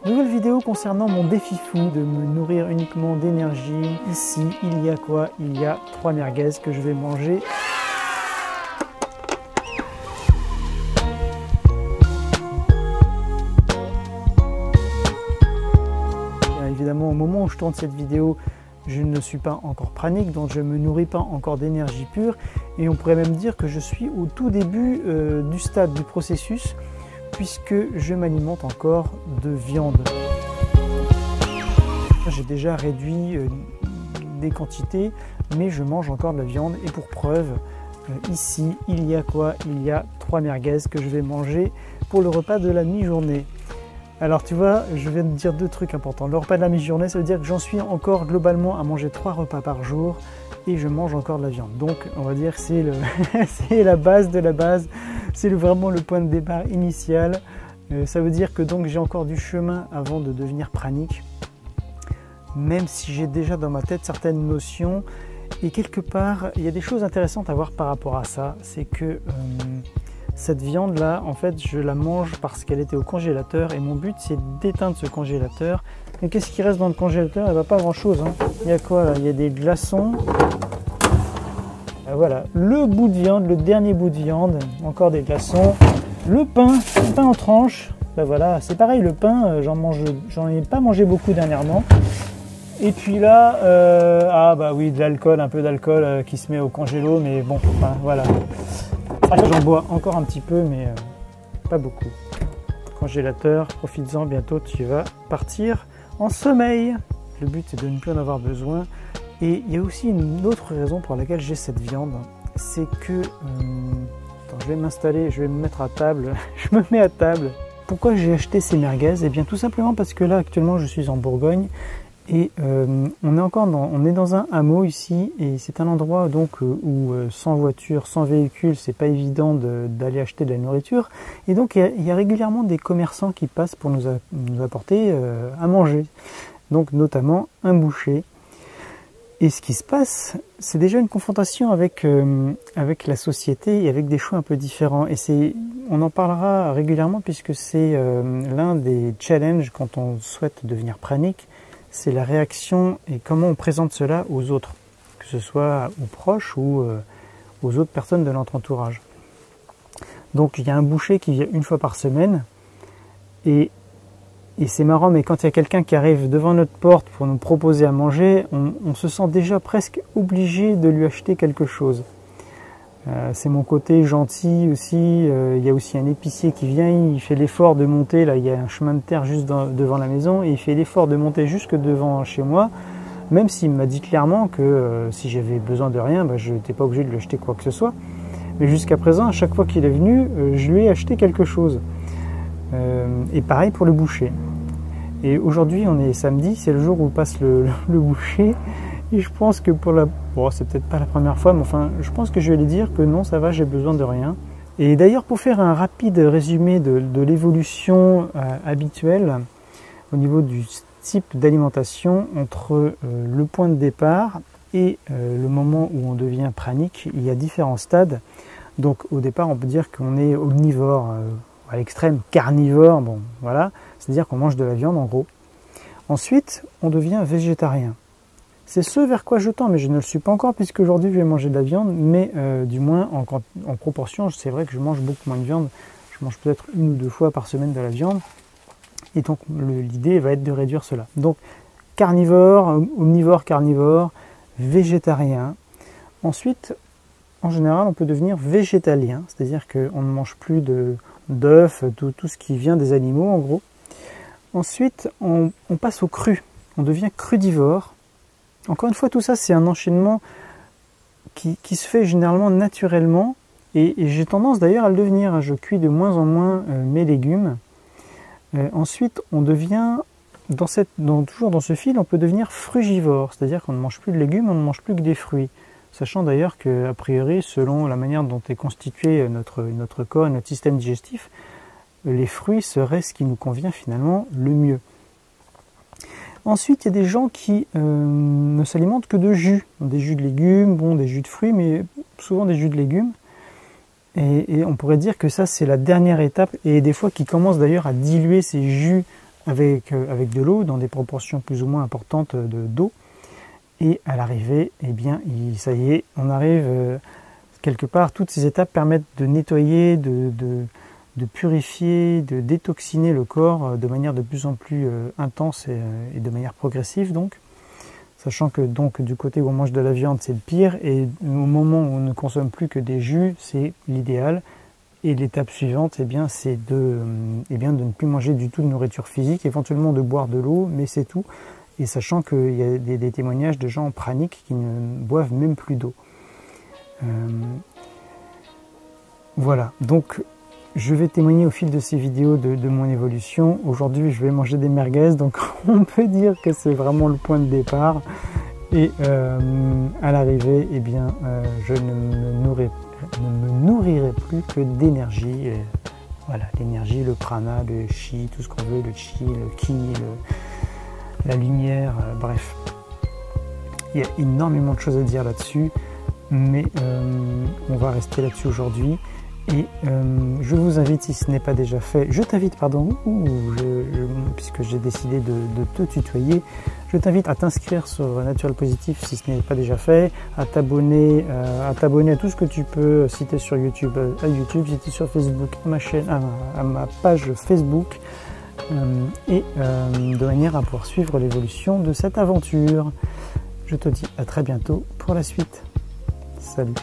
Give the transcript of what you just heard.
Nouvelle vidéo concernant mon défi fou de me nourrir uniquement d'énergie. Ici, il y a quoi? Il y a 3 merguez que je vais manger. Bien évidemment, au moment où je tourne cette vidéo, je ne suis pas encore pranique, donc je ne me nourris pas encore d'énergie pure. Et on pourrait même dire que je suis au tout début du stade du processus, puisque je m'alimente encore de viande. J'ai déjà réduit des quantités, mais je mange encore de la viande. Et pour preuve, ici, il y a quoi? Il y a 3 merguez que je vais manger pour le repas de la mi-journée. Alors tu vois, je viens de dire 2 trucs importants. Le repas de la mi-journée, ça veut dire que j'en suis encore globalement à manger 3 repas par jour et je mange encore de la viande. Donc on va dire que c'est c'est la base de la base, c'est vraiment le point de départ initial. Ça veut dire que donc j'ai encore du chemin avant de devenir pranique, même si j'ai déjà dans ma tête certaines notions. Et quelque part, il y a des choses intéressantes à voir par rapport à ça. C'est que cette viande-là, en fait, je la mange parce qu'elle était au congélateur et mon but, c'est d'éteindre ce congélateur. Mais qu'est-ce qui reste dans le congélateur? Il n'y a pas grand-chose. Hein. Il y a quoi là? Il y a des glaçons. Voilà, le bout de viande, le dernier bout de viande, encore des glaçons. Le pain en tranches. Ben voilà, c'est pareil, le pain, j'en ai pas mangé beaucoup dernièrement. Et puis là, ah bah oui, de l'alcool, un peu d'alcool qui se met au congélo, mais bon, enfin, voilà. J'en bois encore un petit peu, mais pas beaucoup. Congélateur, profites-en, bientôt tu vas partir en sommeil. Le but c'est de ne plus en avoir besoin. Et il y a aussi une autre raison pour laquelle j'ai cette viande, c'est que... attends, je vais m'installer, je vais me mettre à table, je me mets à table. Pourquoi j'ai acheté ces merguez? Eh bien tout simplement parce que là actuellement je suis en Bourgogne. Et on est dans un hameau ici et c'est un endroit donc où sans voiture, sans véhicule, c'est pas évident d'aller acheter de la nourriture. Et donc il y a régulièrement des commerçants qui passent pour nous apporter à manger. Donc notamment un boucher. Et ce qui se passe, c'est déjà une confrontation avec la société et avec des choix un peu différents. Et on en parlera régulièrement puisque c'est l'un des challenges quand on souhaite devenir pranique. C'est la réaction et comment on présente cela aux autres, que ce soit aux proches ou aux autres personnes de notre entourage. Donc il y a un boucher qui vient une fois par semaine et c'est marrant, mais quand il y a quelqu'un qui arrive devant notre porte pour nous proposer à manger, on se sent déjà presque obligé de lui acheter quelque chose. C'est mon côté gentil aussi. Il y a aussi un épicier qui vient, il fait l'effort de monter, là il y a un chemin de terre juste devant la maison, et il fait l'effort de monter jusque devant chez moi, même s'il m'a dit clairement que si j'avais besoin de rien, je n'étais pas obligé de lui acheter quoi que ce soit. Mais jusqu'à présent, à chaque fois qu'il est venu, je lui ai acheté quelque chose. Et pareil pour le boucher. Et aujourd'hui, on est samedi, c'est le jour où passe le boucher. Et je pense que bon, c'est peut-être pas la première fois, mais enfin, je pense que je vais lui dire que non, ça va, j'ai besoin de rien. Et d'ailleurs, pour faire un rapide résumé de l'évolution habituelle au niveau du type d'alimentation entre le point de départ et le moment où on devient pranique, il y a différents stades. Donc au départ, on peut dire qu'on est omnivore, à l'extrême carnivore, bon voilà, c'est-à-dire qu'on mange de la viande en gros. Ensuite, on devient végétarien. C'est ce vers quoi je tends, mais je ne le suis pas encore puisque aujourd'hui je vais manger de la viande, mais du moins en proportion, c'est vrai que je mange beaucoup moins de viande. Je mange peut-être 1 ou 2 fois par semaine de la viande. Et donc l'idée va être de réduire cela. Donc carnivore, omnivore, carnivore, végétarien. Ensuite, en général, on peut devenir végétalien, c'est-à-dire qu'on ne mange plus d'œufs, tout ce qui vient des animaux en gros. Ensuite, on passe au cru, on devient crudivore. Encore une fois, tout ça, c'est un enchaînement qui se fait généralement naturellement. Et j'ai tendance d'ailleurs à le devenir. Je cuis de moins en moins mes légumes. Ensuite, on devient, toujours dans ce fil, on peut devenir frugivore. C'est-à-dire qu'on ne mange plus de légumes, on ne mange plus que des fruits. Sachant d'ailleurs qu'a priori, selon la manière dont est constitué notre corps et notre système digestif, les fruits seraient ce qui nous convient finalement le mieux. Ensuite, il y a des gens qui ne s'alimentent que de jus. Des jus de légumes, bon, des jus de fruits, mais souvent des jus de légumes. Et on pourrait dire que ça, c'est la dernière étape. Et des fois, qui commencent d'ailleurs à diluer ces jus avec de l'eau dans des proportions plus ou moins importantes d'eau. Et à l'arrivée, eh bien, ça y est, on arrive quelque part. Toutes ces étapes permettent de nettoyer, de purifier, de détoxiner le corps de manière de plus en plus intense et de manière progressive donc. Sachant que donc du côté où on mange de la viande, c'est le pire, et au moment où on ne consomme plus que des jus, c'est l'idéal. Et l'étape suivante, eh bien, c'est de ne plus manger du tout de nourriture physique, éventuellement de boire de l'eau, mais c'est tout. Et sachant qu'il y a des témoignages de gens praniques qui ne boivent même plus d'eau. Voilà, donc je vais témoigner au fil de ces vidéos de mon évolution. Aujourd'hui, je vais manger des merguez, donc on peut dire que c'est vraiment le point de départ. Et à l'arrivée, eh bien, je ne me nourrirai plus que d'énergie. Voilà, l'énergie, le prana, le chi, tout ce qu'on veut, le chi, le ki, la lumière, bref. Il y a énormément de choses à dire là-dessus, mais on va rester là-dessus aujourd'hui. Et je vous invite, si ce n'est pas déjà fait, je t'invite, pardon, puisque j'ai décidé de te tutoyer, je t'invite à t'inscrire sur Natural Positif si ce n'est pas déjà fait, à t'abonner à tout ce que tu peux, si tu es sur YouTube, à YouTube, si tu es sur Facebook, à ma chaîne, à ma page Facebook, et de manière à pouvoir suivre l'évolution de cette aventure. Je te dis à très bientôt pour la suite. Salut.